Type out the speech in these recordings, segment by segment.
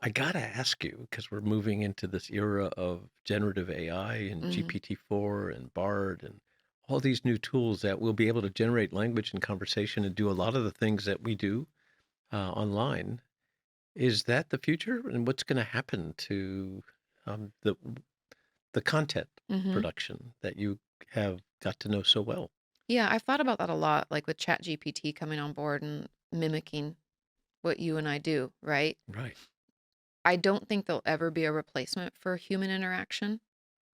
I gotta ask you, because we're moving into this era of generative AI and Mhm. GPT-4 and Bard and all these new tools that will be able to generate language and conversation and do a lot of the things that we do online. Is that the future? And what's going to happen to the content Mhm. production that you have got to know so well? Yeah, I've thought about that a lot, like with ChatGPT coming on board and mimicking what you and I do, right? Right. I don't think there'll ever be a replacement for human interaction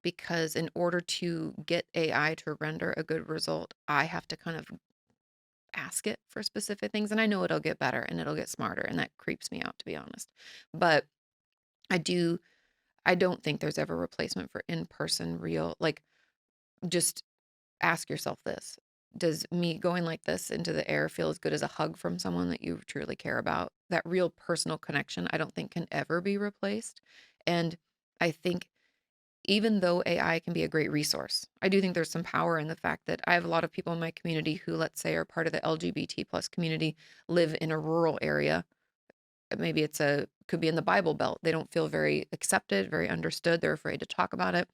because in order to get AI to render a good result, I have to kind of ask it for specific things. And I know it'll get better and it'll get smarter. And that creeps me out, to be honest. But I do, I don't think there's ever a replacement for in person, real, like just ask yourself this. Does me going like this into the air feel as good as a hug from someone that you truly care about? That real personal connection, I don't think can ever be replaced. And I think even though AI can be a great resource, I do think there's some power in the fact that I have a lot of people in my community who, let's say, are part of the LGBT plus community, live in a rural area. Maybe could be in the Bible Belt. They don't feel very accepted, very understood. They're afraid to talk about it.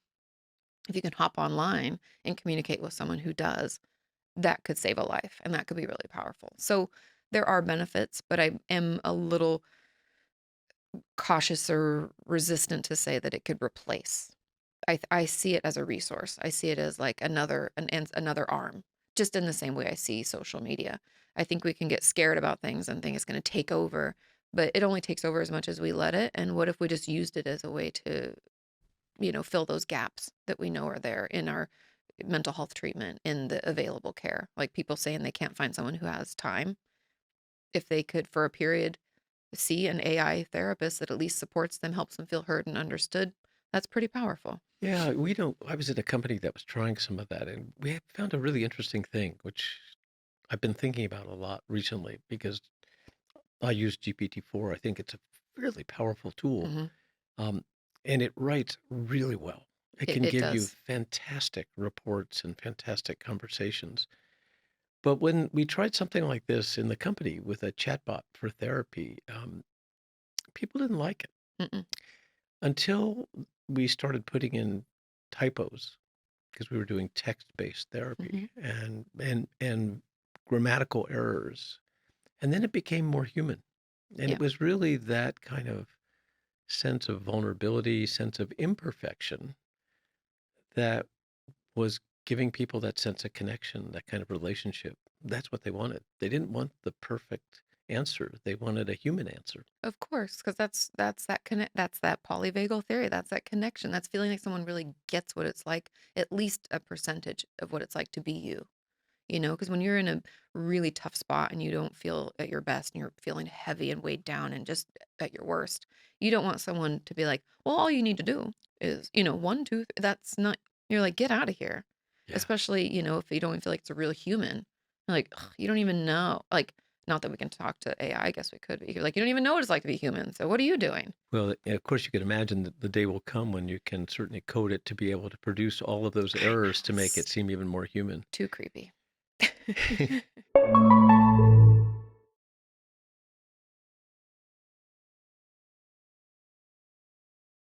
If you can hop online and communicate with someone who does, that could save a life and that could be really powerful. So there are benefits, but I am a little cautious or resistant to say that it could replace. I see it as a resource. I see it as like another arm, just in the same way I see social media. I think we can get scared about things and think it's going to take over, but it only takes over as much as we let it. And what if we just used it as a way to, fill those gaps that we know are there in our mental health treatment, in the available care? Like people saying they can't find someone who has time. If they could, for a period, see an AI therapist that at least supports them, helps them feel heard and understood, that's pretty powerful. Yeah, we don't. I was at a company that was trying some of that, and we had found a really interesting thing, which I've been thinking about a lot recently because I use GPT-4. I think it's a really powerful tool, Hmm. um, and it writes really well. It It, can it give you does. fantastic reports and fantastic conversations. But when we tried something like this in the company with a chatbot for therapy, people didn't like it Mm-mm. until we started putting in typos because we were doing text-based Hmm. therapy and grammatical errors. And then it became more human. And it Yeah. was really that kind of sense of vulnerability, sense of imperfection that was giving people that sense of connection, that kind of relationship. That's what they wanted. They didn't want the perfect answer. They wanted a human answer. Of course, because that's that connect that's that polyvagal theory. That's that connection. That's feeling like someone really gets what it's like, at least a percentage of what it's like to be you. Because when you're in a really tough spot and you don't feel at your best and you're feeling heavy and weighed down and just at your worst, you don't want someone to be like, well, all you need to do is, one, two, that's not, you're like, get out of here. Yeah. Especially, if you don't even feel like it's a real human. You're like, "Ugh, you don't even know. Like, not that we can talk to AI, I guess we could, but you're like, you don't even know what it's like to be human. So what are you doing? Well, of course, you could imagine that the day will come when you can certainly code it to be able to produce all of those I errors know. to make it It's seem even more human. too creepy.